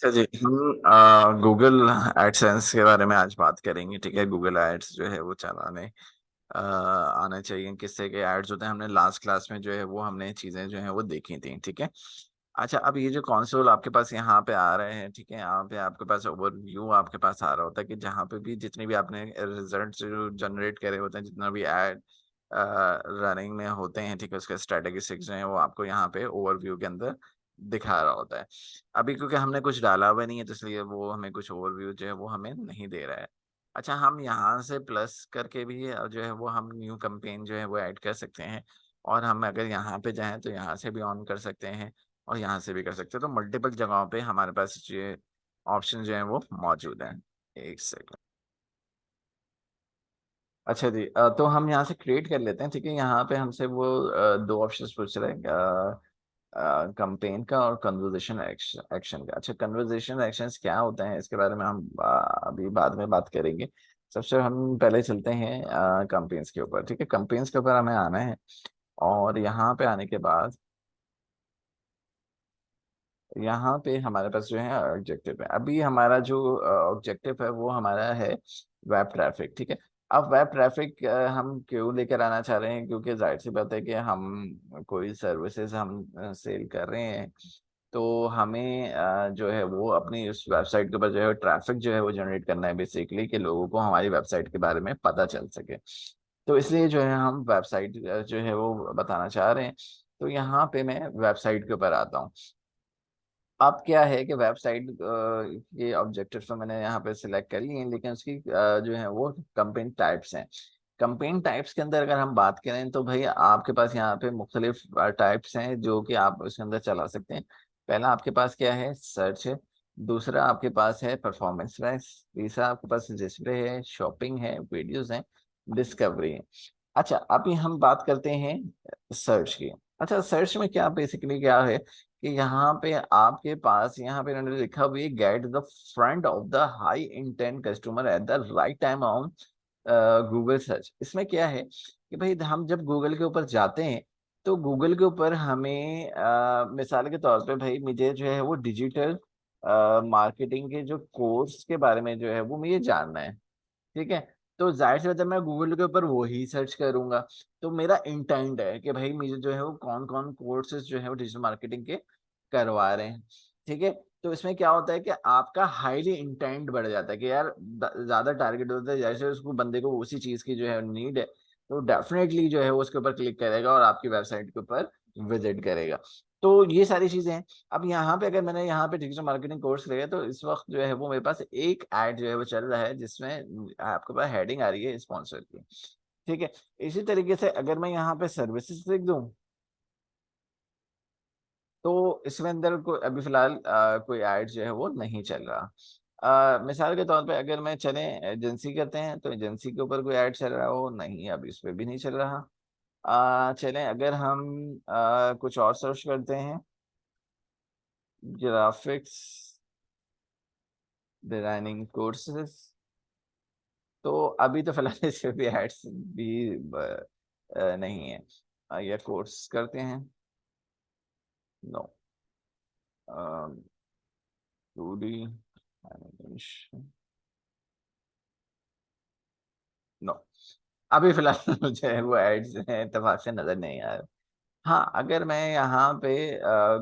अच्छा जी, हम Google AdSense के बारे में आज बात करेंगे। ठीक है, गूगल एड्स जो है वो चलाने आना चाहिए। किससे के एड्स होते हैं, हमने लास्ट क्लास में जो है वो हमने चीजें जो है वो देखी थी। ठीक है। अच्छा, अब ये जो कंसोल आपके पास यहाँ पे आ रहे हैं, ठीक है, यहाँ पे आपके पास ओवरव्यू आपके पास आ रहा होता है कि जहाँ पे भी जितने भी आपने रिजल्ट जो जनरेट करे होते हैं, जितना भी एड रनिंग में होते हैं, ठीक है, उसके स्ट्रेटेगिस्टिक्स जो है वो आपको यहाँ पे ओवरव्यू के अंदर दिखा रहा होता है। अभी क्योंकि हमने कुछ डाला हुआ नहीं है, तो इसलिए वो हमें कुछ ओवरव्यू जो है वो हमें नहीं दे रहा है। अच्छा, हम यहाँ से प्लस करके भी जो है वो हम न्यू कैंपेन जो है वो ऐड कर सकते हैं। और हम अगर यहाँ पे जाएं तो यहाँ से भी ऑन कर सकते हैं और यहाँ से भी कर सकते हैं। तो मल्टीपल जगहों पे हमारे पास ये ऑप्शन जो है वो मौजूद है। एक सेकंड। अच्छा जी, तो हम यहाँ से क्रिएट कर लेते हैं। ठीक है, यहाँ पे हमसे वो दो ऑप्शंस पूछ रहे हैं, कंपेन का और कन्वर्जेशन एक्शन का। अच्छा, कन्वर्जेशन एक्शंस क्या होते हैं इसके बारे में हम अभी बाद में बात करेंगे। सबसे हम पहले चलते हैं कंपेन्स के ऊपर। ठीक है, कंपेन्स के ऊपर हमें आना है और यहाँ पे आने के बाद यहाँ पे हमारे पास जो है ऑब्जेक्टिव है। अभी हमारा जो ऑब्जेक्टिव है वो हमारा है वेब ट्रैफिक। ठीक है। अब वेब ट्रैफिक हम क्यों लेकर आना चाह रहे हैं, क्योंकि जाहिर सी बात है कि हम कोई सर्विसेज हम सेल कर रहे हैं। तो हमें जो है वो अपनी उस वेबसाइट के ऊपर जो है ट्रैफिक जो है वो जनरेट करना है बेसिकली, कि लोगों को हमारी वेबसाइट के बारे में पता चल सके। तो इसलिए जो है हम वेबसाइट जो है वो बताना चाह रहे हैं। तो यहाँ पे मैं वेबसाइट के ऊपर आता हूँ। अब क्या है कि वेबसाइट के ऑब्जेक्टिव तो मैंने यहाँ पे सिलेक्ट कर लिए हैं, लेकिन उसकी जो है वो कंपेन टाइप्स हैं। कंपेन टाइप्स के अंदर अगर हम बात करें तो भाई आपके पास यहाँ पे मुख्तलिफ टाइप्स हैं जो कि आप उसके अंदर चला सकते हैं। पहला आपके पास क्या है, सर्च है। दूसरा आपके पास है परफॉर्मेंस मैक्स। तीसरा आपके पास डिस्प्ले है, शॉपिंग है, वीडियोस हैं, डिस्कवरी है। अच्छा, अभी हम बात करते हैं सर्च की। अच्छा, सर्च में क्या बेसिकली क्या है कि यहाँ पे आपके पास यहाँ पे इन्होंने लिखा हुआ है, get the front of the high intent customer at the right time on Google search. इसमें क्या है कि भाई हम जब गूगल के ऊपर जाते हैं तो गूगल के ऊपर हमें मिसाल के तौर पे भाई मुझे जो है वो डिजिटल मार्केटिंग के जो कोर्स के बारे में जो है वो मुझे जानना है। ठीक है। तो जाहिर सी बात है मैं गूगल के ऊपर वो ही सर्च करूंगा। तो मेरा इंटेंट है कि भाई मुझे जो है वो कौन कौन कोर्सेज जो है वो डिजिटल मार्केटिंग के करवा रहे हैं। ठीक है। तो इसमें क्या होता है कि आपका हाईली इंटेंट बढ़ जाता है कि यार ज्यादा टारगेट होता है, जैसे उसको बंदे को उसी चीज की जो है नीड है, तो डेफिनेटली जो है वो उसके ऊपर क्लिक करेगा और आपकी वेबसाइट के ऊपर विजिट करेगा। तो ये सारी चीजें हैं। अब यहाँ पे अगर मैंने यहाँ पे डिजिटल मार्केटिंग कोर्स लिया तो इस वक्त जो है वो मेरे पास एक ऐड जो है वो चल रहा है जिसमें आपके पास हेडिंग आ रही है स्पॉन्सर की। ठीक है। इसी तरीके से अगर मैं यहाँ पे सर्विसेज लिख दूं तो इसमें अंदर अभी फिलहाल कोई ऐड जो है वो नहीं चल रहा। मिसाल के तौर पे अगर मैं चले एजेंसी करते हैं तो एजेंसी के ऊपर कोई ऐड चल रहा हो, नहीं, अभी इस पे भी नहीं चल रहा। चलें अगर हम कुछ और सर्च करते हैं, ग्राफिक्स डिजाइनिंग कोर्सेज, तो अभी तो फिलहाल इसमें भी एड्स भी नहीं है। ये कोर्स करते हैं। नो। 2D animation, no. अभी फिलहाल मुझे वो एड्स इत्तेफाक से नजर नहीं आ रहा। हाँ, अगर मैं यहाँ पे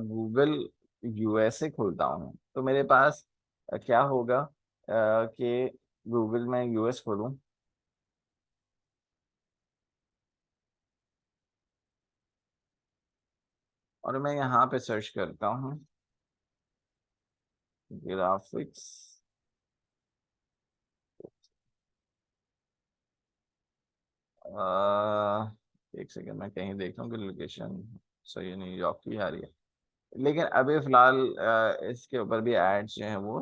गूगल यूएसए खोलता हूँ तो मेरे पास क्या होगा कि गूगल में यूएस खोलूँ और मैं यहाँ पे सर्च करता हूँ ग्राफिक्स। एक सेकंड, मैं कहीं देख लूँ कि लोकेशन सही है, न्यूयॉर्क की आ रही है। लेकिन अभी फिलहाल इसके ऊपर भी एड्स जो है वो,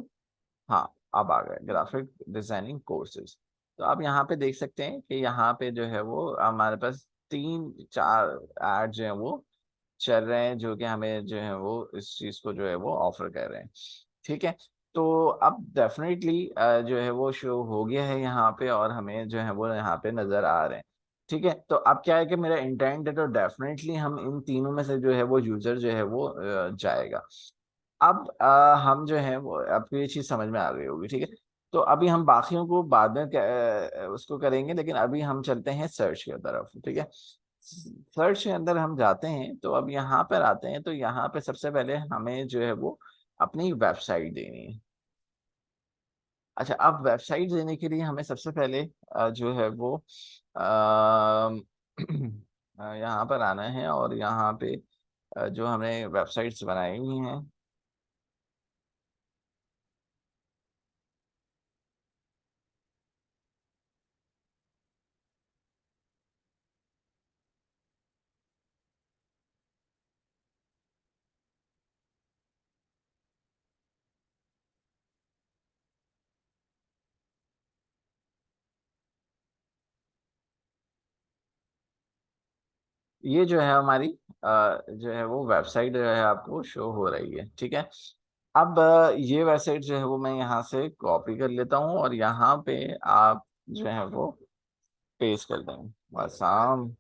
हाँ, अब आ गए ग्राफिक डिजाइनिंग कोर्सेज। तो आप यहाँ पे देख सकते हैं कि यहाँ पे जो है वो हमारे पास तीन चार ऐड जो है वो चल रहे हैं जो कि हमें जो है वो इस चीज़ को जो है वो ऑफर कर रहे हैं। ठीक है। तो अब डेफिनेटली जो है वो शो हो गया है यहाँ पे और हमें जो है वो यहाँ पे नज़र आ रहे हैं। ठीक है। तो अब क्या है कि मेरा इंटेंट है, तो डेफिनेटली हम इन तीनों में से जो है वो यूज़र जो है वो जाएगा। अब हम जो है वो, आपको ये चीज समझ में आ गई होगी, ठीक है। तो अभी हम बाकियों को बाद में उसको करेंगे, लेकिन अभी हम चलते हैं सर्च की तरफ, ठीक है। सर्च के अंदर हम जाते हैं, तो अब यहाँ पर आते हैं, तो यहाँ पे सबसे पहले हमें जो है वो अपनी वेबसाइट देनी है। अच्छा, अब वेबसाइट देने के लिए हमें सबसे पहले जो है वो यहाँ पर आना है, और यहाँ पे जो हमने वेबसाइट्स बनाई हुई हैं, ये जो है हमारी जो है वो वेबसाइट जो है आपको शो हो रही है, ठीक है। अब ये वेबसाइट जो है वो मैं यहाँ से कॉपी कर लेता हूँ, और यहाँ पे आप जो है वो पेस्ट कर देंगे। बस हम,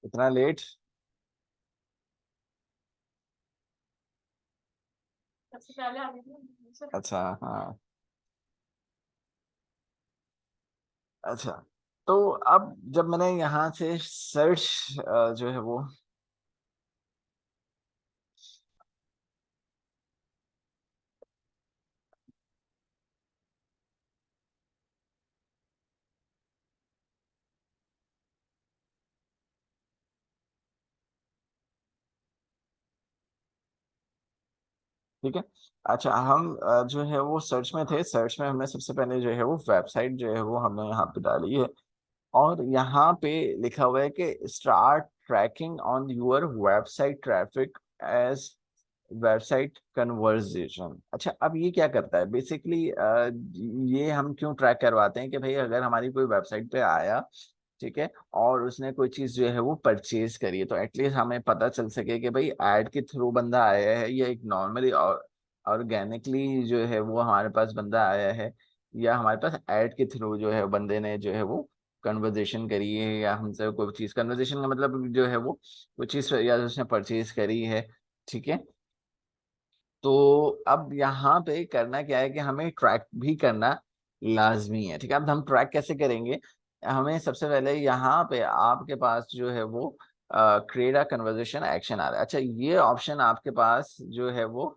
इतना लेट। अच्छा, हाँ। अच्छा, तो अब जब मैंने यहाँ से सर्च जो है वो, ठीक है। अच्छा, हम जो है वो सर्च में थे, सर्च में हमने सबसे पहले जो है वो वेबसाइट जो है वो हमने यहाँ पे डाली है, और यहाँ पे लिखा हुआ है कि start tracking on your website traffic as website conversation. अच्छा, अब ये क्या करता है बेसिकली, ये हम क्यों ट्रैक करवाते हैं कि भाई अगर हमारी कोई वेबसाइट पे आया, ठीक है, और उसने कोई चीज जो है वो परचेज करी है, तो एटलीस्ट हमें पता चल सके कि भाई ऐड के थ्रू बंदा आया है, या एक नॉर्मली और ऑर्गेनिकली जो है वो हमारे पास बंदा आया है, या हमारे पास ऐड के थ्रू जो है बंदे ने जो है वो कन्वर्जेशन करी है, या हमसे कोई चीज, कन्वर्जेशन का मतलब जो है वो कोई चीज या उसने परचेज करी है, ठीक है। तो अब यहाँ पे करना क्या है कि हमें ट्रैक भी करना लाजमी है, ठीक है। अब हम ट्रैक कैसे करेंगे, हमें सबसे पहले यहाँ पे आपके पास जो है वो क्रिएट अ कन्वर्जेशन एक्शन आ रहा है। अच्छा, ये ऑप्शन आपके पास जो है वो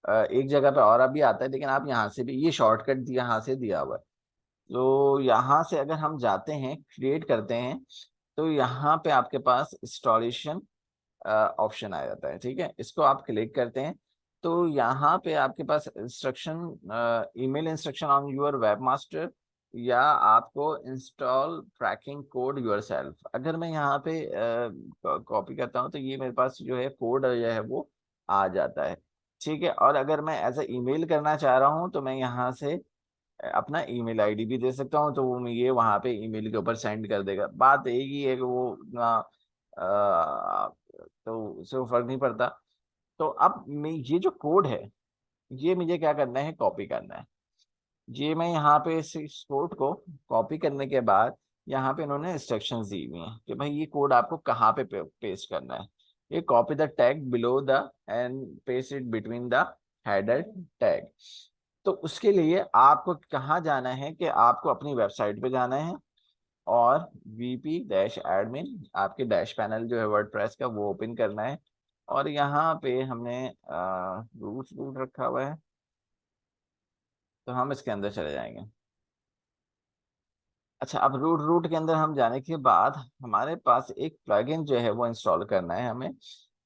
एक जगह पे और अभी आता है, लेकिन आप यहाँ से भी ये शॉर्टकट यहाँ से दिया हुआ है। तो यहाँ से अगर हम जाते हैं, क्रिएट करते हैं, तो यहाँ पे आपके पास इंस्टॉलेशन ऑप्शन आ जाता है, ठीक है। इसको आप क्लिक करते हैं, तो यहाँ पे आपके पास instruction, email instruction on your web master, या आपको इंस्टॉल ट्रैकिंग कोड योरसेल्फ। अगर मैं यहाँ पे कॉपी करता हूँ, तो ये मेरे पास जो है कोड जो है वो आ जाता है, ठीक है। और अगर मैं एज ए ईमेल करना चाह रहा हूँ, तो मैं यहाँ से अपना ईमेल आईडी भी दे सकता हूँ, तो वो ये वहाँ पे ईमेल के ऊपर सेंड कर देगा। बात एक ही है कि वो तो उससे वो फर्क नहीं पड़ता। तो अब मैं ये जो कोड है, ये मुझे क्या करना है, कॉपी करना है। ये मैं यहाँ पे इस कोड को कॉपी करने के बाद, यहाँ पे इन्होंने इंस्ट्रक्शंस दी हुई हैं कि भाई ये कोड आपको कहाँ पे पेस्ट करना है। ये copy the tag below the end paste it between the header tag. तो उसके लिए आपको कहाँ जाना है कि आपको अपनी वेबसाइट पे जाना है, और वीपी डैश एडमिन, आपके डैश पैनल जो है वर्डप्रेस का वो ओपन करना है, और यहाँ पे हमने रूट रूट रखा हुआ है, तो हम इसके अंदर चले जाएंगे। अच्छा, अब रूट रूट के अंदर हम जाने के बाद हमारे पास एक प्लगइन जो है वो इंस्टॉल करना है हमें,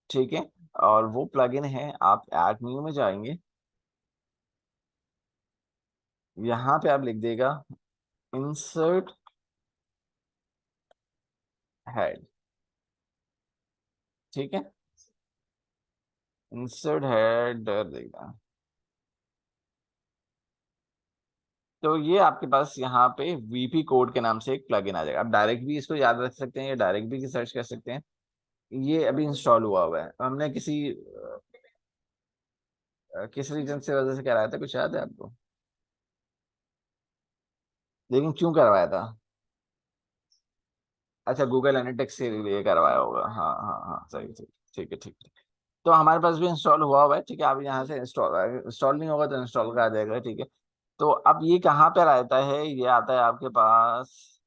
ठीक है। और वो प्लगइन है, आप ऐड न्यू में जाएंगे, यहाँ पे आप लिख देगा इंसर्ट हेड, ठीक है। इंसर्ट हेड देगा, तो ये आपके पास यहाँ पे वीपी कोड के नाम से एक प्लगइन आ जाएगा। आप डायरेक्ट भी इसको याद रख सकते हैं, या डायरेक्ट भी सर्च कर सकते हैं। ये अभी इंस्टॉल हुआ हुआ है, हमने किस रीजन से वजह से कराया था, कुछ याद है आपको? लेकिन क्यों करवाया था? अच्छा, गूगल एनालिटिक्स के लिए करवाया होगा, हाँ हाँ हाँ, सही सही। ठीक है, ठीक है। तो हमारे पास भी इंस्टॉल हुआ हुआ है, ठीक है। अब यहाँ से इंस्टॉल इंस्टॉल नहीं होगा तो इंस्टॉल का आ जाएगा, ठीक है। तो अब ये कहाँ पर आता है, ये आता है आपके पास,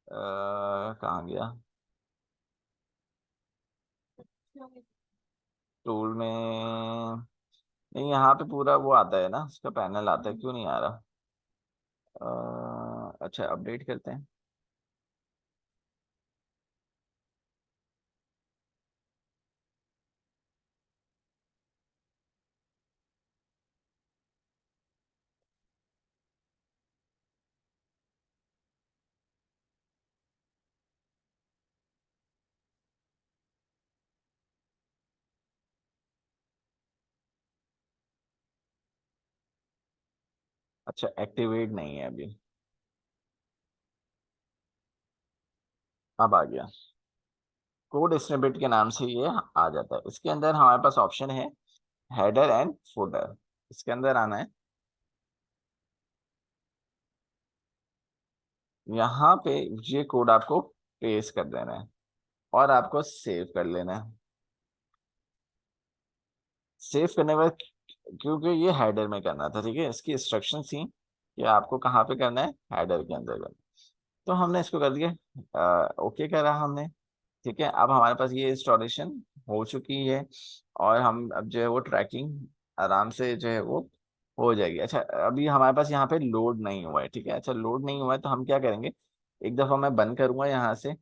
कहाँ गया, टूल में नहीं, यहाँ पे पूरा वो आता है ना, इसका पैनल आता है, क्यों नहीं आ रहा। अच्छा, अपडेट करते हैं। अच्छा, एक्टिवेट नहीं है अभी, अब आ गया। कोड स्निपेट के नाम से ये आ जाता है। इसके अंदर हमारे पास ऑप्शन है हेडर एंड फुटर, इसके अंदर आना है। यहाँ पे ये कोड आपको पेस्ट कर देना है और आपको सेव कर लेना है। सेव करने के बाद, क्योंकि ये हेडर में करना था, ठीक है, इसकी इंस्ट्रक्शन थी कि आपको कहाँ पे करना है, हेडर के अंदर करना है। तो हमने इसको कर दिया, ओके करा हमने, ठीक है। अब हमारे पास ये इंस्टॉलेशन हो चुकी है और हम अब जो है वो ट्रैकिंग आराम से जो है वो हो जाएगी। अच्छा, अभी हमारे पास यहाँ पे लोड नहीं हुआ है, ठीक है। अच्छा, लोड नहीं हुआ है तो हम क्या करेंगे, एक दफ़ा मैं बंद करूंगा यहाँ से,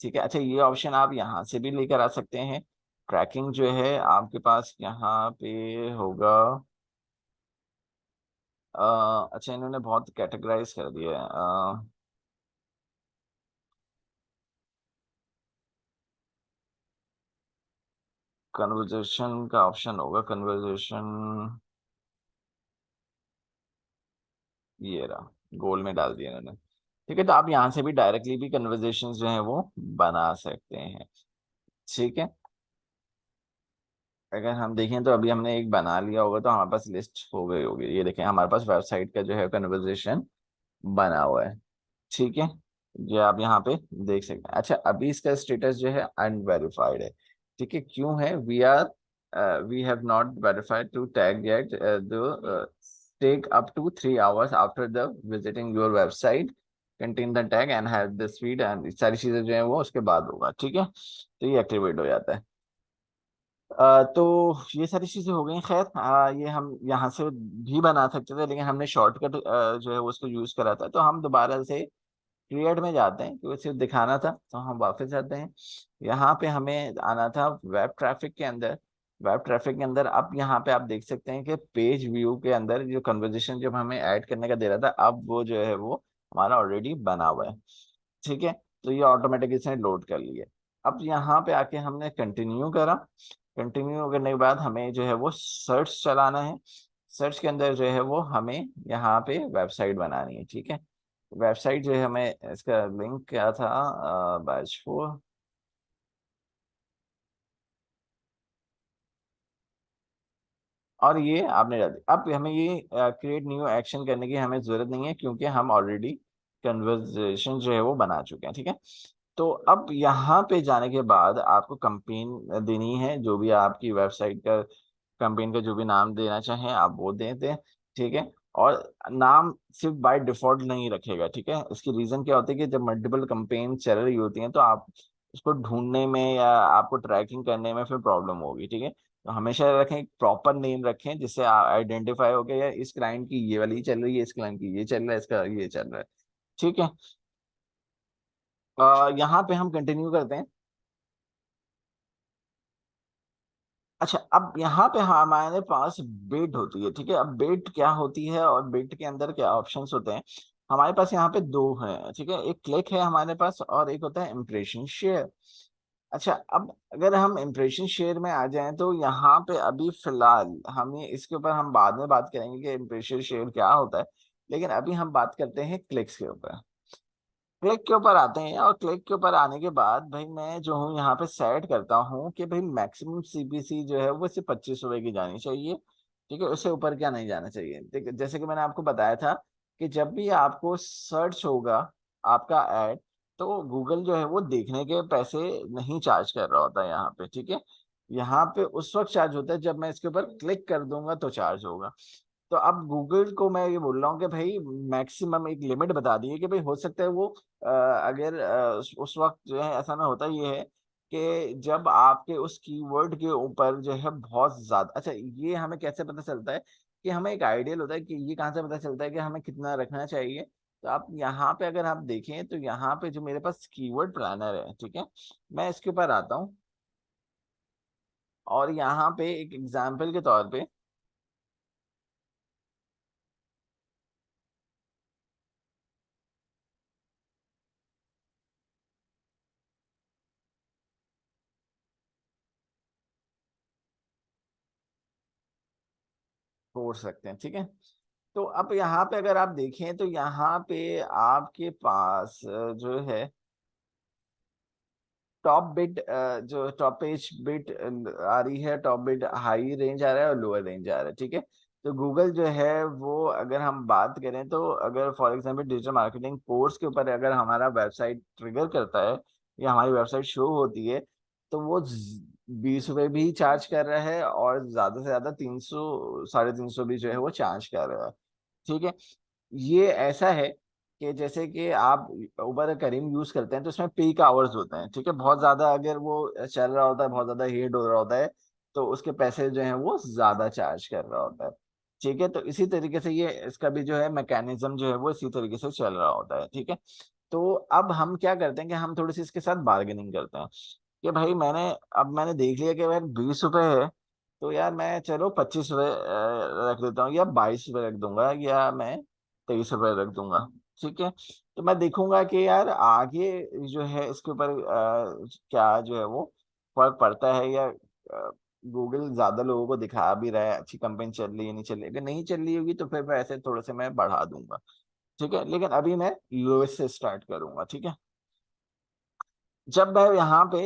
ठीक है। अच्छा, ये ऑप्शन आप यहाँ से भी लेकर आ सकते हैं। ट्रैकिंग जो है आपके पास यहाँ पे होगा, अच्छा इन्होंने बहुत कैटेगराइज कर दिया है। कन्वर्जेशन का ऑप्शन होगा, कन्वर्जेशन, ये रहा, गोल में डाल दिया इन्होंने, ठीक है। तो आप यहाँ से भी डायरेक्टली भी कन्वर्जेशन जो है वो बना सकते हैं, ठीक है। अगर हम देखें तो अभी हमने एक बना लिया होगा तो हमारे पास लिस्ट हो गई होगी, ये देखें हमारे पास वेबसाइट का जो है कन्वर्जेशन बना हुआ है, ठीक है। ये आप यहाँ पे देख सकते हैं। अच्छा, अभी इसका स्टेटस जो है अनवेरिफाइड है, ठीक है। क्यों है, we have not verified to tag yet, the take up to 3 hours after the visiting your website, contain the tag and have the speed and सारी चीजें जो है वो उसके बाद होगा, ठीक है। तो ये एक्टिवेट हो जाता है। तो ये सारी चीजें हो गई। खैर, ये हम यहाँ से भी बना सकते थे लेकिन हमने शॉर्टकट जो है वो उसको यूज करा था, तो हम दोबारा से क्रिएट में जाते हैं क्योंकि सिर्फ दिखाना था, तो हम वापस आते हैं। यहाँ पे हमें आना था वेब ट्रैफिक के अंदर। वेब ट्रैफिक के अंदर अब यहाँ पे आप देख सकते हैं कि पेज व्यू के अंदर जो कन्वर्जेशन जब हमें ऐड करने का दे रहा था, अब वो जो है वो हमारा ऑलरेडी बना हुआ है, ठीक है। तो ये ऑटोमेटिक इसने लोड कर लिया। अब यहाँ पे आके हमने कंटिन्यू करा। कंटिन्यू करने के बाद हमें जो है वो सर्च चलाना है। सर्च के अंदर जो है वो हमें यहाँ पे वेबसाइट बनानी है, ठीक है। वेबसाइट जो है हमें, इसका लिंक क्या था, बैच 4, और ये आपने डाल दिया। अब हमें ये क्रिएट न्यू एक्शन करने की हमें जरूरत नहीं है क्योंकि हम ऑलरेडी कन्वर्जेशन जो है वो बना चुके हैं, ठीक है। तो अब यहाँ पे जाने के बाद आपको कंपेन देनी है, जो भी आपकी वेबसाइट का कंपेन का जो भी नाम देना चाहें आप वो दे दें, ठीक है। और नाम सिर्फ बाय डिफॉल्ट नहीं रखेगा, ठीक है। इसकी रीजन क्या होती है कि जब मल्टीपल कंपेन चल रही होती हैं तो आप उसको ढूंढने में या आपको ट्रैकिंग करने में फिर प्रॉब्लम होगी, ठीक है। तो हमेशा रखें, एक प्रॉपर नेम रखें जिससे आइडेंटिफाई हो गया या इस क्लाइंट की ये वाली चल रही है, इस क्लाइंट की ये चल रहा है, इसका ये चल रहा है, ठीक है। यहाँ पे हम कंटिन्यू करते हैं। अच्छा, अब यहाँ पे हमारे पास बिट होती है, ठीक है। अब बिट क्या होती है और बिट के अंदर क्या ऑप्शंस होते हैं, हमारे पास यहाँ पे दो हैं, ठीक है। एक क्लिक है हमारे पास और एक होता है इम्प्रेशन शेयर। अच्छा, अब अगर हम इम्प्रेशन शेयर में आ जाएं तो यहाँ पे अभी फिलहाल हमें इसके ऊपर हम बाद में बात करेंगे कि इम्प्रेशन शेयर क्या होता है, लेकिन अभी हम बात करते हैं क्लिक्स के ऊपर। क्लिक के ऊपर आते हैं और क्लिक के ऊपर आने के बाद भाई मैं जो हूँ यहाँ पे सेट करता हूँ कि भाई मैक्सिमम सीपीसी जो है वो सिर्फ 25 रुपए की जानी चाहिए, ठीक है। उससे ऊपर क्या नहीं जाना चाहिए, ठीक है। जैसे कि मैंने आपको बताया था कि जब भी आपको सर्च होगा आपका ऐड, तो गूगल जो है वो देखने के पैसे नहीं चार्ज कर रहा होता है यहाँ पे, ठीक है। यहाँ पे उस वक्त चार्ज होता है जब मैं इसके ऊपर क्लिक कर दूंगा तो चार्ज होगा। तो अब गूगल को मैं ये बोल रहा हूँ कि भाई मैक्सिमम एक लिमिट बता दी है कि भाई हो सकता है वो अगर उस वक्त जो है ऐसा ना होता ये है कि जब आपके उस कीवर्ड के ऊपर जो है बहुत ज्यादा, अच्छा ये हमें कैसे पता चलता है कि हमें एक आइडियल होता है कि ये कहाँ से पता चलता है कि हमें कितना रखना चाहिए। तो आप यहाँ पे अगर आप देखें तो यहाँ पे जो मेरे पास कीवर्ड प्लानर है, ठीक है, मैं इसके ऊपर आता हूँ और यहाँ पे एक एग्जाम्पल के तौर पे छोड़ सकते हैं, ठीक है। तो अब यहाँ पे अगर आप देखें तो यहाँ पे आपके पास जो है टॉप बिट, जो टॉप पेज बिट आ रही है, टॉप बिट हाई रेंज आ रहा है और लोअर रेंज आ रहा है, ठीक है। तो गूगल जो है वो अगर हम बात करें तो अगर for example digital marketing course के ऊपर अगर हमारा वेबसाइट ट्रिगर करता है या हमारी वेबसाइट शो होती है तो वो 20 रुपए भी चार्ज कर रहा है और ज्यादा से ज्यादा 300 350 भी जो है वो चार्ज कर रहा है, ठीक है। ये ऐसा है कि जैसे कि आप उबर करीम यूज करते हैं तो उसमें पीक आवर्स होते हैं, ठीक है, बहुत ज्यादा अगर वो चल रहा होता है, बहुत ज्यादा हीट हो रहा होता है तो उसके पैसे जो हैं वो ज्यादा चार्ज कर रहा होता है, ठीक है। तो इसी तरीके से ये इसका भी जो है मैकेनिज्म जो है वो इसी तरीके से चल रहा होता है, ठीक है। तो अब हम क्या करते हैं कि हम थोड़ी सी इसके साथ बार्गेनिंग करते हैं कि भाई मैंने देख लिया कि भाई 20 रुपए है तो यार मैं चलो 25 रुपए रख देता हूँ या 22 रुपए रख दूंगा या मैं 23 रुपए रख दूंगा, ठीक है। तो मैं देखूंगा कि यार आगे जो है इसके ऊपर क्या जो है वो फर्क पड़ता है या गूगल ज्यादा लोगों को दिखा भी रहा है अच्छी कंपेन चल रही है नहीं चल रही, अगर नहीं चल रही होगी तो फिर मैं ऐसे थोड़े से मैं बढ़ा दूंगा, ठीक है। लेकिन अभी मैं लोएस्ट से स्टार्ट करूंगा, ठीक है। जब मैं यहाँ पे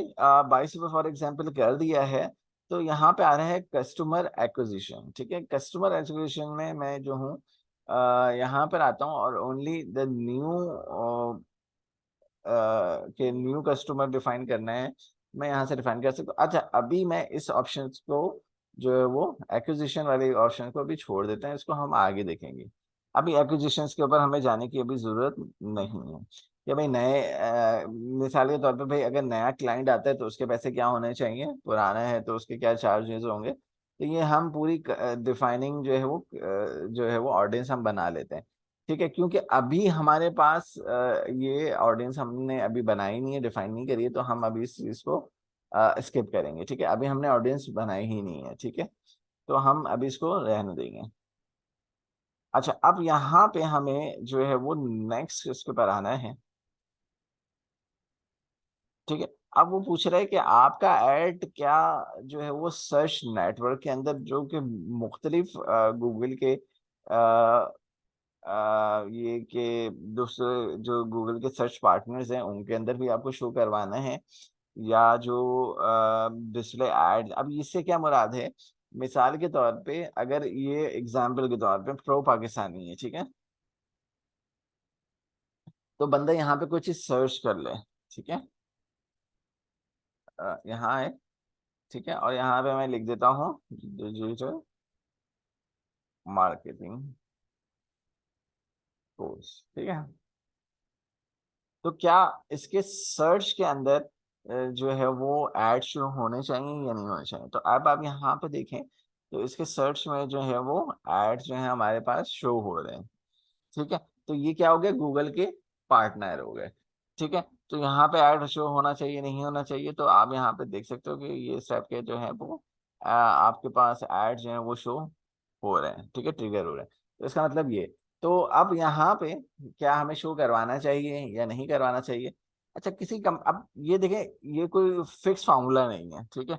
22 रुपये फॉर एग्जाम्पल कर दिया है तो यहाँ पे आ रहा है कस्टमर एक्विजिशन, ठीक है। कस्टमर एक्विजिशन में मैं जो हूँ यहाँ पर आता हूँ और ओनली द न्यू के न्यू कस्टमर डिफाइन करना है, मैं यहाँ से डिफाइन कर सकता हूँ। अच्छा अभी मैं इस ऑप्शन को जो है वो एक्विजिशन वाले ऑप्शन को अभी छोड़ देते हैं, इसको हम आगे देखेंगे। अभी एक्विजिशंस के ऊपर हमें जाने की अभी जरूरत नहीं है कि भाई नए मिसाल के तौर पे भाई अगर नया क्लाइंट आता है तो उसके पैसे क्या होने चाहिए, पुराना है तो उसके क्या चार्जेस होंगे, तो ये हम पूरी डिफाइनिंग जो है वो जो है वो ऑडियंस हम बना लेते हैं, ठीक है। क्योंकि अभी हमारे पास ये ऑडियंस हमने अभी बनाई नहीं है, डिफाइन नहीं करी है, तो हम अभी इस चीज को स्किप करेंगे, ठीक है। अभी हमने ऑडियंस बनाई ही नहीं है, ठीक है, तो हम अभी इसको रहने देंगे। अच्छा अब यहाँ पे हमें जो है वो नेक्स्ट इसके पर आना है, ठीक है। अब वो पूछ रहा है कि आपका ऐड क्या जो है वो सर्च नेटवर्क के अंदर जो कि मुख्तलिफ गूगल के ये कि दूसरे जो गूगल के सर्च पार्टनर्स हैं उनके अंदर भी आपको शो करवाना है या जो डिस्प्ले एड, अब इससे क्या मुराद है, मिसाल के तौर पे अगर ये एग्जाम्पल के तौर पे प्रो पाकिस्तानी है, ठीक है, तो बंदा यहाँ पे कोई चीज सर्च कर ले, ठीक है, यहाँ है, ठीक है, और यहाँ पे मैं लिख देता हूँ डिजिटल मार्केटिंग कोर्स, ठीक है। तो क्या इसके सर्च के अंदर जो है वो एड शो होने चाहिए या नहीं होने चाहिए, तो अब आप यहाँ पे देखें तो इसके सर्च में जो है वो एड्स जो है हमारे पास शो हो रहे हैं, ठीक है। तो ये क्या हो गया, गूगल के पार्टनर हो गए, ठीक है। तो यहाँ पे ऐड शो होना चाहिए नहीं होना चाहिए, तो आप यहाँ पे देख सकते हो कि ये स्टेप के जो है वो आपके पास ऐड जो है वो शो हो रहे हैं, ठीक है, ट्रिगर हो रहे हैं, तो इसका मतलब ये। तो अब यहाँ पे क्या हमें शो करवाना चाहिए या नहीं करवाना चाहिए, अच्छा किसी कम, अब ये देखें ये कोई फिक्स फार्मूला नहीं है, ठीक है,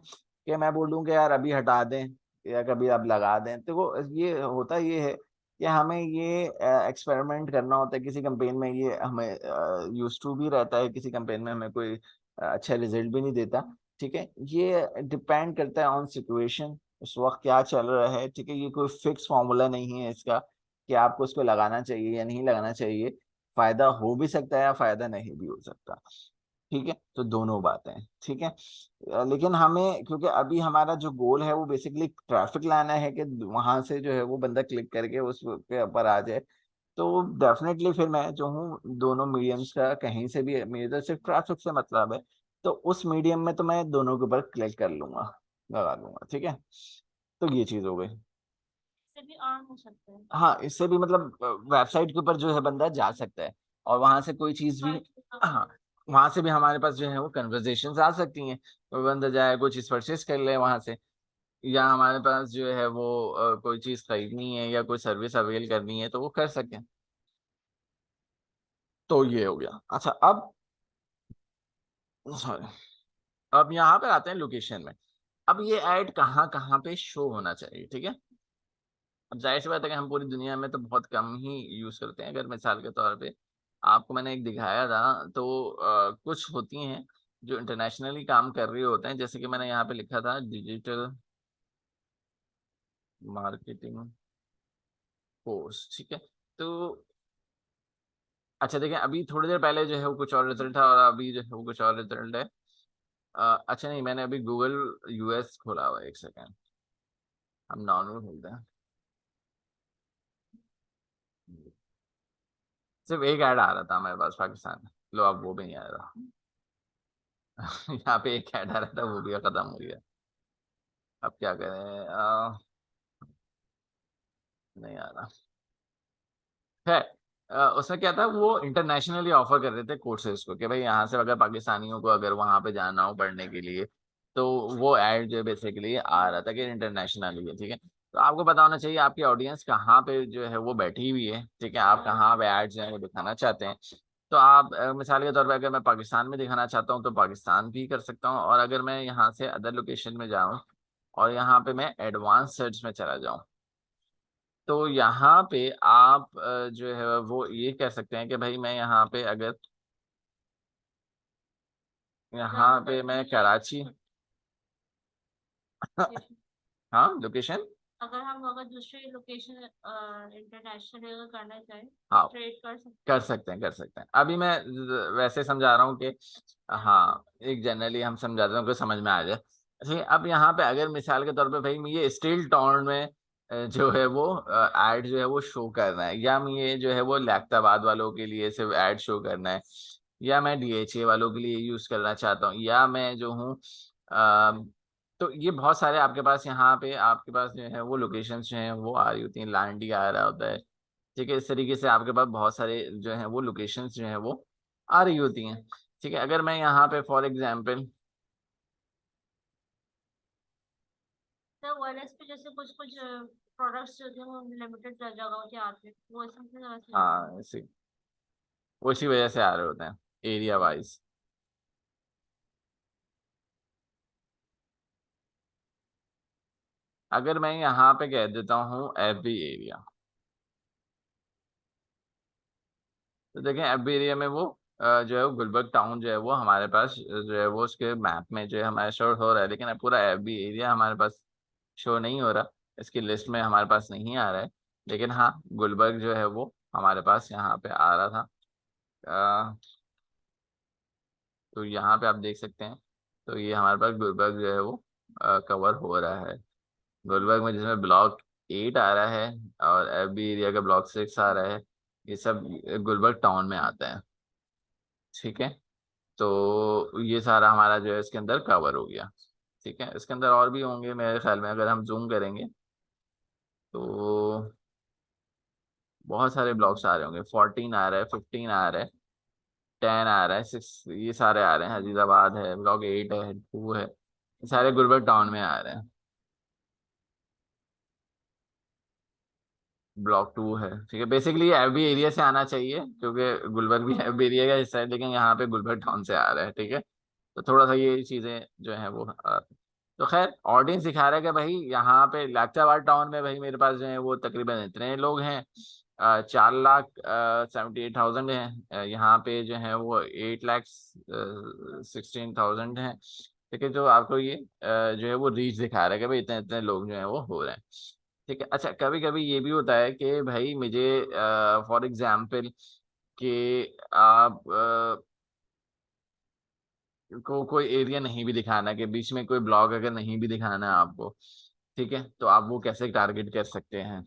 कि मैं बोल दूं कि यार अभी हटा दें या कभी अब लगा दें, तो वो ये होता ये है कि हमें ये एक्सपेरिमेंट करना होता है किसी कंपेन में, ये हमें यूज टू भी रहता है, किसी कंपेन में हमें कोई अच्छा रिजल्ट भी नहीं देता, ठीक है। ये डिपेंड करता है ऑन सिचुएशन, उस वक्त क्या चल रहा है, ठीक है। ये कोई फिक्स फार्मूला नहीं है इसका कि आपको इसको लगाना चाहिए या नहीं लगाना चाहिए, फायदा हो भी सकता है या फायदा नहीं भी हो सकता। ठीक है, तो दोनों बातें हैं, ठीक है। लेकिन हमें, क्योंकि अभी हमारा जो गोल है वो बेसिकली ट्रैफिक लाना है कि वहां से जो है वो बंदा क्लिक करके उस के ऊपर आ जाए। तो डेफिनेटली फिर मैं जो हूँ दोनों मीडियम्स का कहीं से भी, मेरे तो सिर्फ ट्रैफिक से मतलब है, तो उस मीडियम में तो मैं दोनों के ऊपर क्लिक कर लूंगा, लगा लूंगा, ठीक है। तो ये चीज हो गई। से भी अर्न हो सकते हैं। हाँ, इससे भी मतलब वेबसाइट के ऊपर जो है बंदा जा सकता है और वहां से कोई चीज भी, हाँ, वहां से भी हमारे पास जो है वो कन्वर्जेशन आ सकती हैं, तो बंदा जाए कोई चीज परचेस कर ले वहां से, या हमारे पास जो है वो कोई चीज खरीदनी है या कोई सर्विस अवेल करनी है तो वो कर सके। तो ये हो गया। अच्छा, अब सॉरी, अब यहाँ पे आते हैं लोकेशन में। अब ये ऐड कहाँ कहाँ पे शो होना चाहिए, ठीक है। अब जाहिर सी बात है कि हम पूरी दुनिया में तो बहुत कम ही यूज करते हैं। अगर मिसाल के तौर पे आपको मैंने एक दिखाया था, तो कुछ होती हैं जो इंटरनेशनली काम कर रहे होते हैं, जैसे कि मैंने यहाँ पे लिखा था डिजिटल मार्केटिंग कोर्स, ठीक है। तो अच्छा, देखें, अभी थोड़ी देर पहले जो है वो कुछ और रिजल्ट था और अभी जो है वो कुछ और रिजल्ट है। अच्छा नहीं, मैंने अभी गूगल यूएस खोला हुआ है, एक सेकेंड, हम नॉर्मल खोलते हैं। सिर्फ एक ऐड आ रहा था हमारे पास पाकिस्तान में, लो अब वो भी नहीं आ रहा। यहाँ पे एक ऐड आ रहा था, वो भी खत्म हो गया। अब क्या करें, नहीं आ रहा है। उसमें क्या था, वो इंटरनेशनली ऑफर कर रहे थे कोर्सेज को कि भाई यहाँ से अगर पाकिस्तानियों को अगर वहाँ पे जाना हो पढ़ने के लिए, तो वो ऐड जो है बेसिकली आ रहा था कि इंटरनेशनली है, ठीक है। तो आपको पता होना चाहिए आपकी ऑडियंस कहाँ पे जो है वो बैठी हुई है, ठीक है, आप कहाँ पे एड्स जो है वो दिखाना चाहते हैं। तो आप मिसाल के तौर पे अगर मैं पाकिस्तान में दिखाना चाहता हूँ तो पाकिस्तान भी कर सकता हूँ, और अगर मैं यहाँ से अदर लोकेशन में जाऊँ और यहाँ पे मैं एडवांस सर्च में चला जाऊँ, तो यहाँ पे आप जो है वो ये कह सकते हैं कि भाई मैं यहाँ पे अगर, यहाँ पे मैं कराची, हाँ लोकेशन, अगर हम अगर दूसरी लोकेशन इंटरनेशनल अगर करना चाहें तो हाँ ट्रेड कर सकते कर हैं। सकते हैं, कर सकते हैं। अभी मैं वैसे समझा रहा हूँ कि हाँ, एक जनरली हम समझाते हैं कि समझ में आ जाए। ठीक है, अब यहाँ पे अगर मिसाल के तौर पे भाई मैं ये स्टील टाउन में जो है वो ऐड जो है वो शो करना है, या मैं ये जो है वो लैक्टाबाद वालों के लिए सिर्फ ऐड शो करना है, या मैं डीएचए वालों के लिए यूज करना चाहता हूँ, या मैं जो हूँ तो ये बहुत सारे आपके पास यहाँ पे आपके पास जो है वो लोकेशंस जो हैं वो आ रही होती हैं, लांडी आ रहा होता है, ठीक है। इस तरीके से आपके पास बहुत सारे जो है वो लोकेशंस जो है वो आ रही होती हैं, ठीक है। अगर मैं यहाँ पे फॉर एग्जांपल, तो ओएलएक्स पे जैसे कुछ कुछ प्रोडक्ट्स जो थे वो लिमिटेड जगहों के आते हैं, वो ऐसा वैसे नहीं है। हाँ इसी उसी वजह से आ रहे होते हैं एरिया वाइज। अगर मैं यहाँ पे कह देता हूँ एफबी एरिया, तो देखें एफबी एरिया में वो जो है वो गुलबर्ग टाउन जो है वो हमारे पास जो है वो उसके मैप में जो है हमारे शो हो रहा है, लेकिन अब पूरा एफबी एरिया हमारे पास शो नहीं हो रहा, इसकी लिस्ट में हमारे पास नहीं आ रहा है। लेकिन हाँ, गुलबर्ग जो है वो हमारे पास यहाँ पे आ रहा था। तो यहाँ पे आप देख सकते हैं, तो ये हमारे पास गुलबर्ग जो है वो कवर हो रहा है। गुलबर्ग में जिसमें ब्लॉक 8 आ रहा है और एफबी एरिया का ब्लॉक 6 आ रहा है, ये सब गुलबर्ग टाउन में आता है, ठीक है। तो ये सारा हमारा जो है इसके अंदर कवर हो गया, ठीक है। इसके अंदर और भी होंगे मेरे ख्याल में, अगर हम जूम करेंगे तो बहुत सारे ब्लॉक्स आ रहे होंगे, 14 आ रहा है, 15 आ रहा है, 10 आ रहा है, 6, ये सारे आ रहे हैं, हजीराबाद है, ब्लॉक 8 है, 2 है, ये सारे गुलबर्ग टाउन में आ रहे हैं। ब्लॉक 2 है, ठीक है। बेसिकली ये एफबी एरिया से आना चाहिए क्योंकि गुलबर्ग भी एफबी एरिया का हिस्सा है, लेकिन यहाँ पे गुलबर्ग टाउन से आ रहा है, ठीक है। तो थोड़ा सा ये चीजें जो है वो तो खैर ऑडियंस दिखा रहा है कि भाई यहाँ पे लाखटाबाद टाउन में भाई मेरे पास जो है वो तकरीबन इतने लोग हैं, 4,78,000 हैं, यहाँ पे जो है वो 8,16,000 हैं, ठीक है। जो आपको ये जो है वो रीच दिखा रहा है कि भाई इतने इतने लोग जो है वो हो रहे हैं, ठीक है। अच्छा, कभी कभी ये भी होता है कि भाई मुझे फॉर एग्जाम्पल कि आप को कोई एरिया नहीं भी दिखाना, के बीच में कोई ब्लॉक अगर नहीं भी दिखाना है आपको, ठीक है, तो आप वो कैसे टारगेट कर सकते हैं।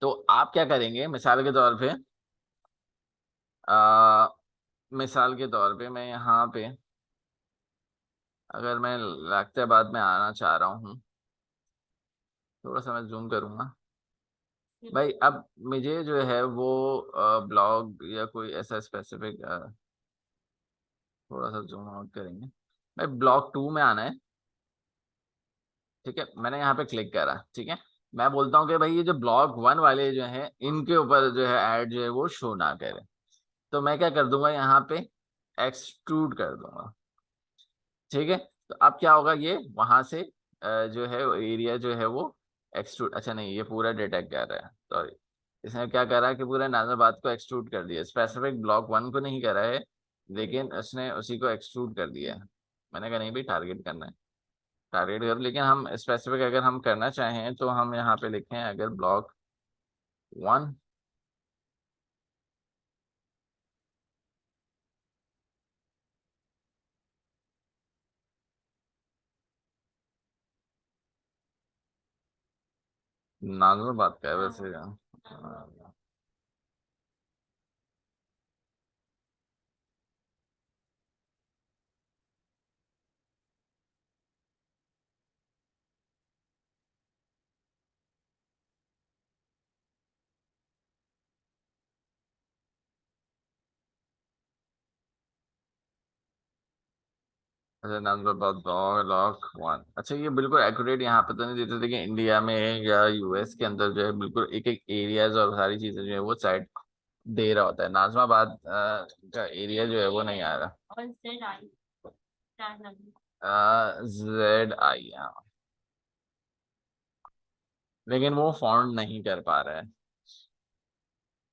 तो आप क्या करेंगे, मिसाल के तौर पे, आ, मिसाल के तौर पे मैं यहाँ पे, अगर मैं लाख्ताबाद में आना चाह रहा हूँ, थोड़ा सा मैं जूम करूंगा भाई। अब मुझे जो है वो ब्लॉग या कोई ऐसा स्पेसिफिक, थोड़ा सा जूम आउट करेंगे भाई, ब्लॉग 2 में आना है। ठीक है, मैंने यहाँ पे क्लिक करा, ठीक है। मैं बोलता हूँ कि भाई ये जो ब्लॉग 1 वाले जो है इनके ऊपर जो है ऐड जो है वो शो ना करे। तो मैं क्या कर दूंगा, यहाँ पे एक्सट्रूड कर दूंगा। ठीक है, तो अब क्या होगा, ये वहां से जो है एरिया जो है वो एक्सट्रूड, अच्छा नहीं, ये पूरा डिटेक्ट कर रहा है, सॉरी। इसने क्या करा कि पूरा नाजराबाद को एक्सट्रूड कर दिया, स्पेसिफिक ब्लॉक 1 को नहीं करा है, लेकिन उसने उसी को एक्सट्रूड कर दिया है। मैंने कहा नहीं भाई, टारगेट करना है, टारगेट कर, लेकिन हम स्पेसिफिक अगर हम करना चाहें तो हम यहाँ पे लिखें, अगर ब्लॉक 1, नाजराबाद का है हाँ वैसे। हाँ। अच्छा, नाजराबाद ब्लॉक 1, अच्छा ये बिल्कुल एक्यूरेट यहाँ पे तो नहीं देते, लेकिन इंडिया में या यूएस के अंदर जो है बिल्कुल एक एक एरियाज और सारी चीजें जो है वो साइड दे रहा होता है। नाजमाबाद का एरिया जो है वो नहीं आ रहा। और जेड आई टैग ZI, हाँ, लेकिन वो फाउंड नहीं कर पा रहा है।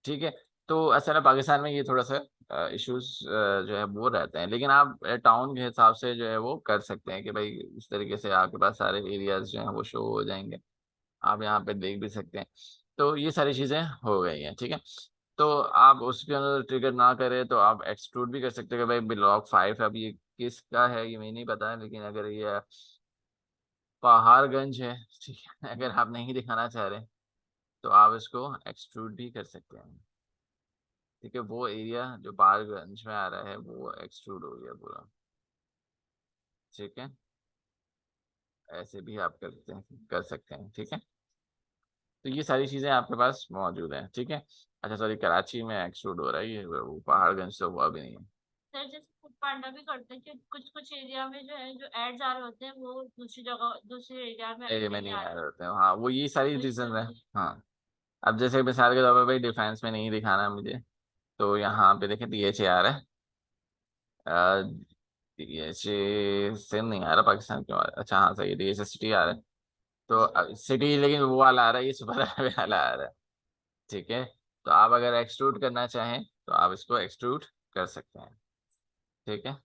ठीक है, तो असल में पाकिस्तान में ये थोड़ा सा इश्यूज जो है वो रहते हैं, लेकिन आप टाउन के हिसाब से जो है वो कर सकते हैं कि भाई इस तरीके से आपके पास सारे एरियाज जो हैं वो शो हो जाएंगे, आप यहाँ पे देख भी सकते हैं। तो ये सारी चीज़ें हो गई हैं, ठीक है। तो आप उसके अंदर ट्रिगर ना करें तो आप एक्सक्लूड भी कर सकते हैं कि भाई ब्लॉक 5 अब ये किसका है ये मुझे नहीं पता है, लेकिन अगर ये पहाड़गंज है, ठीक है, अगर आप नहीं दिखाना चाह रहे तो आप इसको एक्सट्रूड भी कर सकते हैं। ठीक है, वो एरिया जो पहाड़गंज में आ रहा है वो एक्सट्रूड हो गया पूरा। ठीक है, ऐसे भी आप करते हैं, कर सकते हैं, ठीक है। तो ये सारी चीज़ें आपके पास मौजूद हैं, ठीक है। अच्छा सॉरी, कराची में एक्सट्रूड हो रहा है ये, वो पहाड़गंज से हुआ भी नहीं है। सर, जैसे फूड पांडा भी करते हैं कि कुछ कुछ एरिया में जो है जो एड्स आ रहे होते हैं वो दूसरी जगह दूसरे एरिया में एरिया में नहीं नहीं आ आ रहे। रहे होते हैं, हाँ, वो ये सारी तो इससे रीजन है। मुझे हाँ, अब जैसे मिसाल के तौर पर भाई डिफेंस में नहीं दिखाना मुझे, तो यहाँ पे देखें DHA आ रहा है। DHA से नहीं आ रहा, पाकिस्तान क्यों आ रहा है, अच्छा हाँ सही, DHA सिटी आ रहा है। तो सिटी, लेकिन वो वाला आ रहा है, ये सुपर हाईवे वाला आ रहा है। ठीक है, तो आप अगर एक्सट्रूड करना चाहें तो आप इसको एक्सट्रूड कर सकते हैं। ठीक है,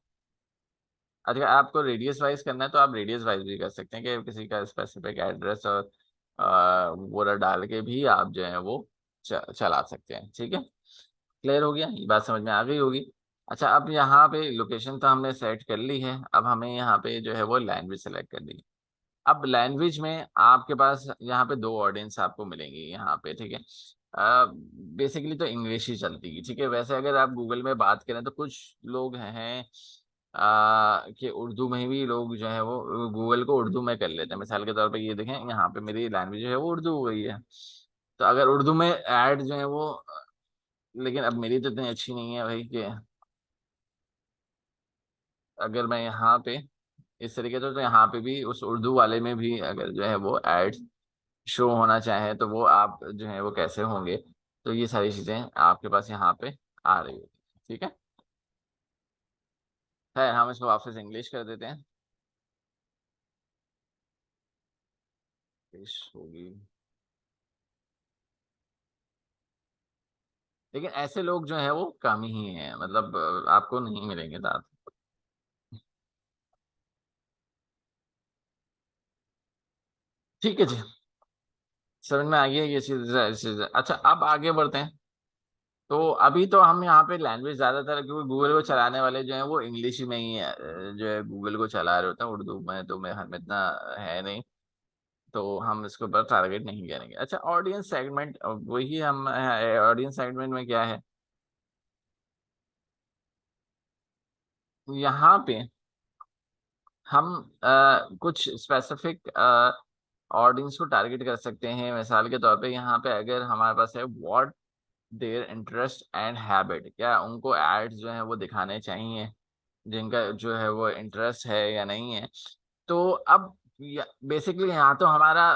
अच्छा आपको रेडियस वाइज करना है तो आप रेडियस वाइज भी कर सकते हैं कि किसी का स्पेसिफिक एड्रेस और वो डाल के भी आप जो है वो चला सकते हैं। ठीक है, क्लियर हो गया, ये बात समझ में आ गई होगी। अच्छा, अब यहाँ पे लोकेशन तो हमने सेट कर ली है, अब हमें यहाँ पे जो है वो लैंग्वेज सेलेक्ट करनी है। अब लैंग्वेज में आपके पास यहाँ पे दो ऑडियंस आपको मिलेंगी यहाँ पे, ठीक है। बेसिकली तो इंग्लिश ही चलती है, ठीक है। वैसे अगर आप गूगल में बात करें तो कुछ लोग हैं कि उर्दू में भी लोग जो है वो गूगल को उर्दू में कर लेते हैं। मिसाल के तौर पे ये देखें, यहाँ पे मेरी लैंग्वेज जो है वो उर्दू हो गई है, तो अगर उर्दू में ऐड जो है वो, लेकिन अब मेरी तो इतनी अच्छी नहीं है भाई कि अगर मैं यहाँ पे इस तरीके से, तो यहाँ पे भी उस उर्दू वाले में भी अगर जो है वो ऐड शो होना चाहे तो वो आप जो है वो कैसे होंगे। तो ये सारी चीजें आपके पास यहाँ पे आ रही होती है, ठीक है। खैर हम इसको वापस इंग्लिश कर देते हैं, इंग्लिश होगी। लेकिन ऐसे लोग जो है वो कम ही हैं, मतलब आपको नहीं मिलेंगे साथ। ठीक है जी, समझ में आ गया ये चीज। अच्छा अब आगे बढ़ते हैं। तो अभी तो हम यहाँ पे लैंग्वेज ज्यादातर, क्योंकि गूगल को चलाने वाले जो है वो इंग्लिश में ही जो है गूगल को चला रहे होते हैं, उर्दू में तो मैं हम इतना है नहीं, तो हम इसके ऊपर टारगेट नहीं करेंगे। अच्छा, ऑडियंस सेगमेंट, वही हम ऑडियंस सेगमेंट में क्या है यहाँ पे हम कुछ स्पेसिफिक ऑडियंस को टारगेट कर सकते हैं। मिसाल के तौर पे यहाँ पे अगर हमारे पास है what their interest and habit, क्या उनको एड्स जो है वो दिखाने चाहिए जिनका जो है वो इंटरेस्ट है या नहीं है। तो अब बेसिकली यहाँ तो हमारा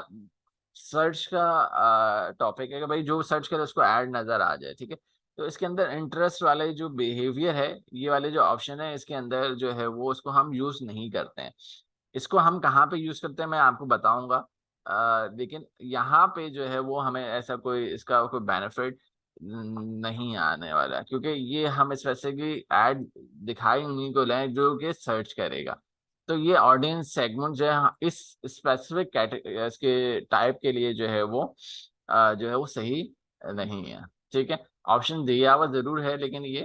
सर्च का टॉपिक है कि भाई जो सर्च करे उसको ऐड नजर आ जाए, ठीक है। तो इसके अंदर इंटरेस्ट वाले जो बिहेवियर है, ये वाले जो ऑप्शन है इसके अंदर जो है वो उसको हम यूज नहीं करते हैं। इसको हम कहाँ पे यूज करते हैं मैं आपको बताऊंगा। लेकिन यहाँ पे जो है वो हमें ऐसा कोई इसका कोई बेनिफिट नहीं आने वाला, क्योंकि ये हम स्पेसिफिकली ऐड दिखाई उन्हीं को लें जो कि सर्च करेगा। तो ये ऑडियंस सेगमेंट जो है इस स्पेसिफिक कैटेगरी इसके टाइप के लिए जो है वो जो है वो सही नहीं है, ठीक है। ऑप्शन दिया हुआ जरूर है लेकिन ये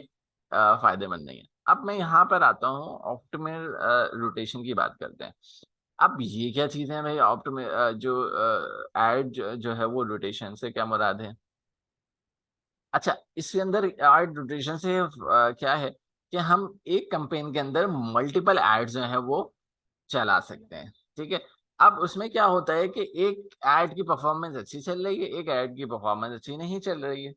फायदेमंद नहीं है। अब मैं यहाँ पर आता हूँ, ऑप्टिमल रोटेशन की बात करते हैं। अब ये क्या चीज़ है भाई ऑप्टिमल, जो एड जो है वो रोटेशन से क्या मुराद है? अच्छा, इसके अंदर एड रोटेशन से क्या है कि हम एक कैंपेन के अंदर मल्टीपल एड्स जो है वो चला सकते हैं, ठीक है। अब उसमें क्या होता है कि एक ऐड की परफॉर्मेंस अच्छी चल रही है, एक ऐड की परफॉर्मेंस अच्छी नहीं चल रही है।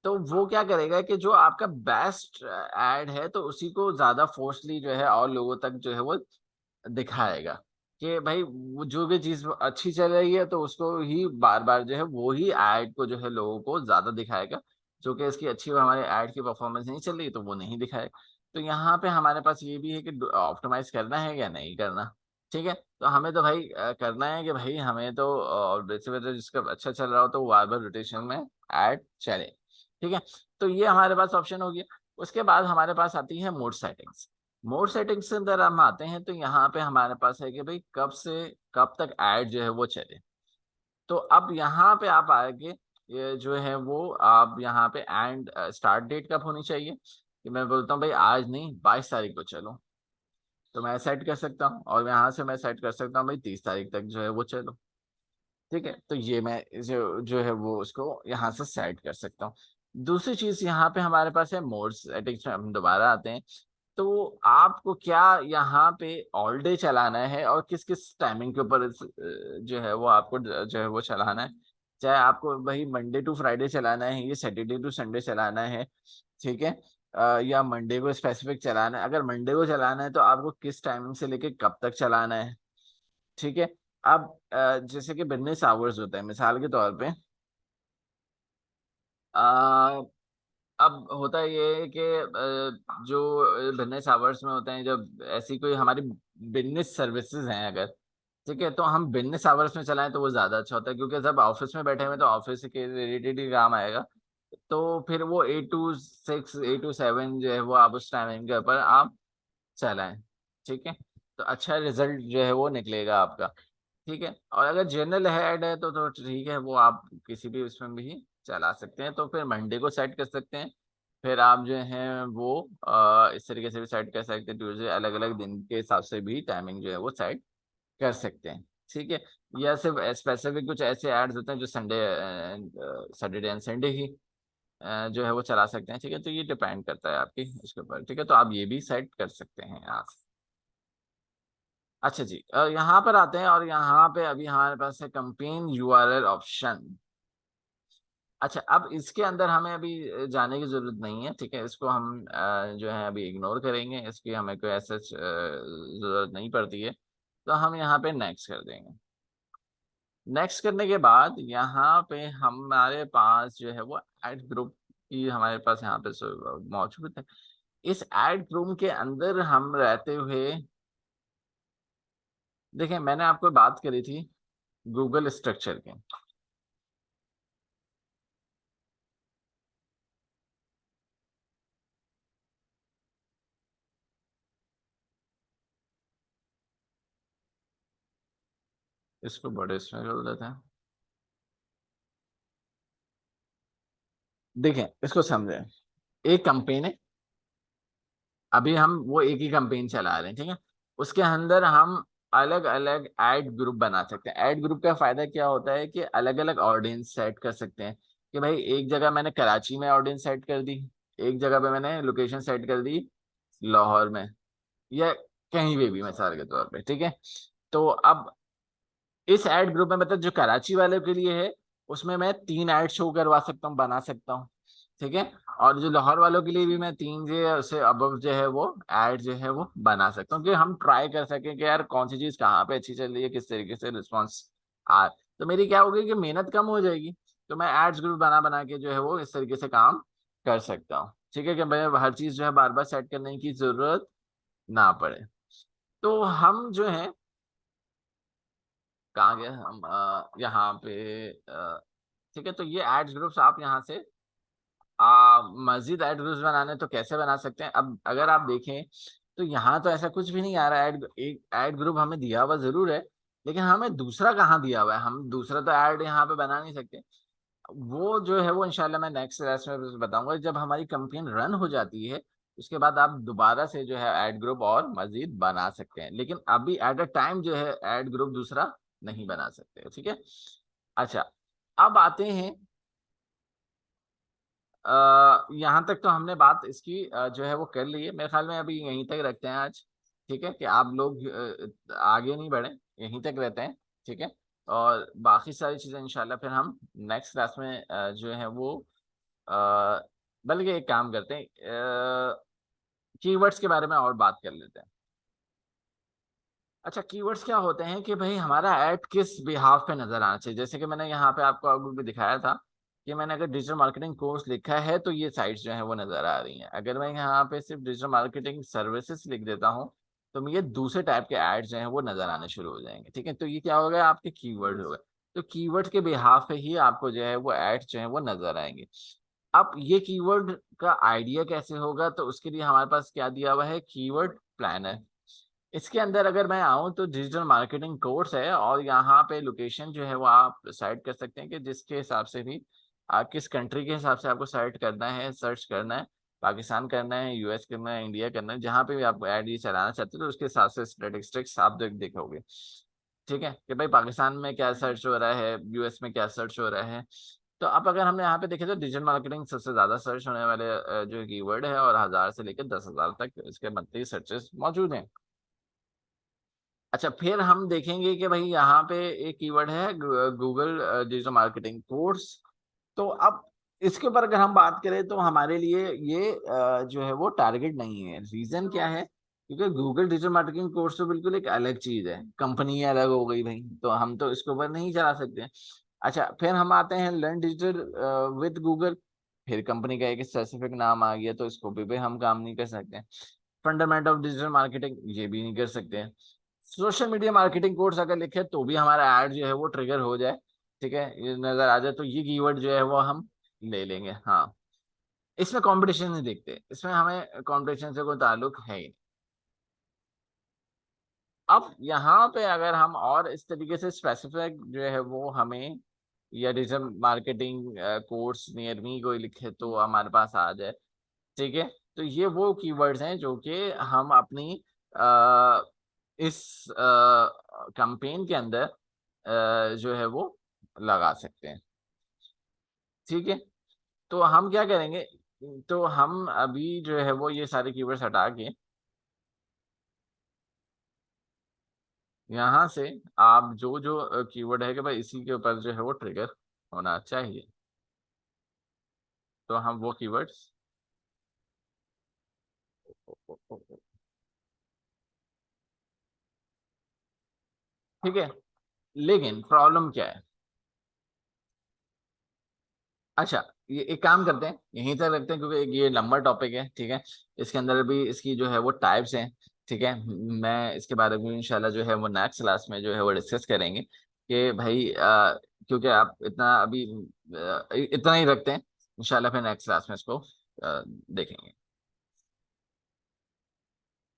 तो वो क्या करेगा कि जो आपका बेस्ट ऐड है तो उसी को ज्यादा फोर्सली जो है और लोगों तक जो है वो दिखाएगा कि भाई वो जो भी चीज अच्छी चल रही है तो उसको ही बार बार जो है वो ही ऐड को जो है लोगों को ज्यादा दिखाएगा। जो कि इसकी अच्छी हमारे ऐड की परफॉर्मेंस नहीं चल रही तो वो नहीं दिखाएगा। तो यहाँ पे हमारे पास ये भी है कि ऑप्टिमाइज करना है या नहीं करना, ठीक है। तो हमें तो भाई करना है कि भाई हमें तो बेसिकली जिसका अच्छा चल रहा हो तो वो बार बार रोटेशन में ऐड चले, ठीक है। तो ये हमारे पास ऑप्शन हो गया। उसके बाद हमारे पास आती है मोड सेटिंग्स। मोड सेटिंग्स के अंदर हम आते हैं तो यहाँ पे हमारे पास है कि भाई कब से कब तक ऐड जो है वो चले। तो अब यहाँ पे आप आगे ये जो है वो आप यहाँ पे एंड स्टार्ट डेट कब होनी चाहिए, कि मैं बोलता हूँ भाई आज नहीं 22 तारीख को चलो, तो मैं सेट कर सकता हूँ। और यहाँ से मैं सेट कर सकता हूँ भाई 30 तारीख तक जो है वो चलो, ठीक है। तो ये मैं जो है वो उसको यहाँ से सेट कर सकता हूँ। दूसरी चीज यहाँ पे हमारे पास है मोड सेटिंग्स में हम दोबारा आते हैं। तो आपको क्या यहाँ पे ऑल डे चलाना है और किस किस टाइमिंग के ऊपर जो है वो आपको जो है वो चलाना है। चाहे आपको वही मंडे टू फ्राइडे चलाना है, ये सैटरडे टू संडे चलाना है, ठीक है। या मंडे को स्पेसिफिक चलाना है। अगर मंडे को चलाना है तो आपको किस टाइमिंग से लेके कब तक चलाना है, ठीक है। अब जैसे कि बिजनेस आवर्स होता है मिसाल के तौर पे, अब होता ये है कि जो बिजनेस आवर्स में होते हैं, जब ऐसी कोई हमारी बिजनेस सर्विसेज हैं अगर, ठीक है, तो हम बिजनेस आवर्स में चलाएं तो वो ज्यादा अच्छा होता है, क्योंकि जब ऑफिस में बैठे हुए तो ऑफिस के रिलेटेड ही काम आएगा। तो फिर वो 8 to 6 8 to 7 जो है वो आप उस टाइमिंग के ऊपर आप चलाएं, ठीक है। तो अच्छा रिजल्ट जो है वो निकलेगा आपका, ठीक है। और अगर जनरल हेड है तो ठीक है, वो आप किसी भी उसमें भी चला सकते हैं। तो फिर मंडे को सेट कर सकते हैं। फिर आप जो है वो इस तरीके से भी सेट कर सकते हैं, ट्यूजडे अलग अलग दिन के हिसाब से भी टाइमिंग जो है वो सेट कर सकते हैं, ठीक है। या सिर्फ स्पेसिफिक कुछ ऐसे एड्स होते हैं जो संडे सैटरडे एंड संडे ही जो है वो चला सकते हैं, ठीक है। तो ये डिपेंड करता है आपकी इसके ऊपर, ठीक है। तो आप ये भी सेट कर सकते हैं यहाँ से। अच्छा जी, यहाँ पर आते हैं और यहाँ पे अभी हमारे पास है कंपेन यूआरएल ऑप्शन। अच्छा, अब इसके अंदर हमें अभी जाने की जरूरत नहीं है, ठीक है। इसको हम जो है अभी इग्नोर करेंगे, इसकी हमें कोई ऐसा जरूरत नहीं पड़ती है। तो हम यहाँ पे नेक्स्ट कर देंगे। नेक्स्ट करने के बाद यहाँ पे हमारे पास जो है वो एड ग्रुप की हमारे पास यहाँ पे मौजूद है। इस एड ग्रुप के अंदर हम रहते हुए, देखें मैंने आपको बात करी थी गूगल स्ट्रक्चर की। इसको बड़े इसमें कर देते हैं। देखें इसको समझें। एक कंपेन है, अभी हम वो एक ही कंपेन चला रहे हैं, ठीक है। उसके अंदर हम अलग अलग ऐड ग्रुप बना सकते हैं। ऐड ग्रुप का फायदा क्या होता है कि अलग अलग ऑडियंस सेट कर सकते हैं। कि भाई एक जगह मैंने कराची में ऑडियंस सेट कर दी, एक जगह पे मैंने लोकेशन सेट कर दी लाहौर में, या कहीं भी मिसाल के तौर पे, ठीक है। तो अब इस ऐड ग्रुप में मतलब जो कराची वाले के लिए है, उसमें मैं 3 ऐड शो करवा सकता हूँ, बना सकता हूँ, ठीक है। और जो लाहौर वालों के लिए भी मैं 3 जो है उससे अबव जो है वो ऐड जो है वो बना सकता हूँ, कि हम ट्राई कर सकें कि यार कौन सी चीज कहाँ पे अच्छी चल रही है, किस तरीके से रिस्पॉन्स आ। तो मेरी क्या होगी कि मेहनत कम हो जाएगी। तो मैं एड्स ग्रुप बना बना के जो है वो इस तरीके से काम कर सकता हूँ, ठीक है, कि मैं हर चीज जो है बार बार सेट करने की जरूरत ना पड़े। तो हम जो है, कहाँ गए हम, यहाँ पे ठीक है। तो ये एड्स ग्रुप्स आप यहाँ से मस्जिद एड ग्रुप्स बनाने तो कैसे बना सकते हैं। अब अगर आप देखें तो यहाँ तो ऐसा कुछ भी नहीं आ रहा है। ऐड एक ऐड ग्रुप हमें दिया हुआ जरूर है, लेकिन हमें दूसरा कहाँ दिया हुआ है। हम दूसरा तो ऐड यहाँ पे बना नहीं सकते। वो जो है वो इंशाल्लाह मैं नेक्स्ट क्लास में बताऊंगा। जब हमारी कंपेन रन हो जाती है उसके बाद आप दोबारा से जो है ऐड ग्रुप और मजीद बना सकते हैं, लेकिन अभी एट अ टाइम जो है ऐड ग्रुप दूसरा नहीं बना सकते, ठीक है। अच्छा, अब आते हैं, यहाँ तक तो हमने बात इसकी जो है वो कर ली है। मेरे ख्याल में अभी यहीं तक रखते हैं आज, ठीक है, कि आप लोग आगे नहीं बढ़े, यहीं तक रहते हैं, ठीक है। और बाकी सारी चीज़ें इंशाल्लाह फिर हम नेक्स्ट क्लास में जो है वो अ, बल्कि एक काम करते हैं, कीवर्ड्स के बारे में और बात कर लेते हैं। अच्छा, कीवर्ड्स क्या होते हैं कि भाई हमारा ऐड किस बिहाफ पे नजर आना चाहिए। जैसे कि मैंने यहाँ पे आपको आगे भी दिखाया था कि मैंने अगर डिजिटल मार्केटिंग कोर्स लिखा है तो ये साइट्स जो है वो नजर आ रही हैं। अगर मैं यहाँ पे सिर्फ डिजिटल मार्केटिंग सर्विसेज लिख देता हूँ तो ये दूसरे टाइप के एड्स जो हैं वो नजर आने शुरू हो जाएंगे, ठीक है। तो ये क्या हो गया, आपके कीवर्ड हो गए। तो कीवर्ड के बिहाफ पे ही आपको जो है वो एड्स जो है वो नजर आएंगे। अब ये कीवर्ड का आइडिया कैसे होगा, तो उसके लिए हमारे पास क्या दिया हुआ है, कीवर्ड प्लानर। इसके अंदर अगर मैं आऊँ तो डिजिटल मार्केटिंग कोर्स है, और यहाँ पे लोकेशन जो है वो आप डिसाइड कर सकते हैं कि जिसके हिसाब से भी आप किस कंट्री के हिसाब से आपको सर्च करना है, सर्च करना है। पाकिस्तान करना है, यूएस करना है, इंडिया करना है, जहाँ पे भी आप ऐड ये चलाना चाहते हो तो उसके हिसाब से स्टेटिस्टिक्स आप देखोगे, ठीक है, कि भाई पाकिस्तान में क्या सर्च हो रहा है, यूएस में क्या सर्च हो रहा है। तो अब अगर हमने यहाँ पे देखे तो डिजिटल मार्केटिंग सबसे ज्यादा सर्च होने वाले जो कीवर्ड है, और 1000 से लेकर 10,000 तक इसके मंथली सर्चेस मौजूद हैं। अच्छा, फिर हम देखेंगे कि भाई यहाँ पे एक कीवर्ड है गूगल डिजिटल मार्केटिंग कोर्स। तो अब इसके ऊपर अगर हम बात करें तो हमारे लिए ये जो है वो टारगेट नहीं है। रीजन क्या है, क्योंकि गूगल डिजिटल मार्केटिंग कोर्स तो बिल्कुल एक अलग चीज है, कंपनी अलग हो गई भाई, तो हम तो इसके ऊपर नहीं चला सकते। अच्छा, फिर हम आते हैं लर्न डिजिटल विद गूगल। फिर कंपनी का एक स्पेसिफिक नाम आ गया तो इसको भी हम काम नहीं कर सकते। फंडामेंट ऑफ डिजिटल मार्केटिंग ये भी नहीं कर सकते। सोशल मीडिया मार्केटिंग कोर्स अगर लिखे तो भी हमारा ऐड जो है वो ट्रिगर हो जाए, ठीक है, ये नजर आ जाए, तो ये कीवर्ड जो है वो हम ले लेंगे। हाँ, इसमें कंपटीशन नहीं देखते, इसमें हमें कंपटीशन से कोई ताल्लुक है ही नहीं। अब यहाँ पे अगर हम और इस तरीके से स्पेसिफिक जो है वो हमें, या digital marketing course near me कोई लिखे तो हमारे पास आ जाए, ठीक है। तो ये वो कीवर्ड्स हैं जो कि हम अपनी अ, इस कैंपेन के अंदर जो है वो लगा सकते हैं, ठीक है। तो हम क्या करेंगे, तो हम अभी जो है वो ये सारे कीवर्ड्स हटा के यहाँ से आप जो जो कीवर्ड है कि भाई इसी के ऊपर जो है वो ट्रिगर होना चाहिए, तो हम वो कीवर्ड्स, ठीक है। लेकिन प्रॉब्लम क्या है, अच्छा, ये एक काम करते हैं यहीं तक रखते हैं क्योंकि ये लंबा टॉपिक है, ठीक है। इसके अंदर भी इसकी जो है वो टाइप्स हैं, ठीक है। मैं इसके बारे में इंशाल्लाह जो है वो नेक्स्ट क्लास में जो है वो डिस्कस करेंगे कि भाई क्योंकि आप इतना अभी इतना ही रखते हैं। इंशाल्लाह फिर नेक्स्ट क्लास में इसको देखेंगे।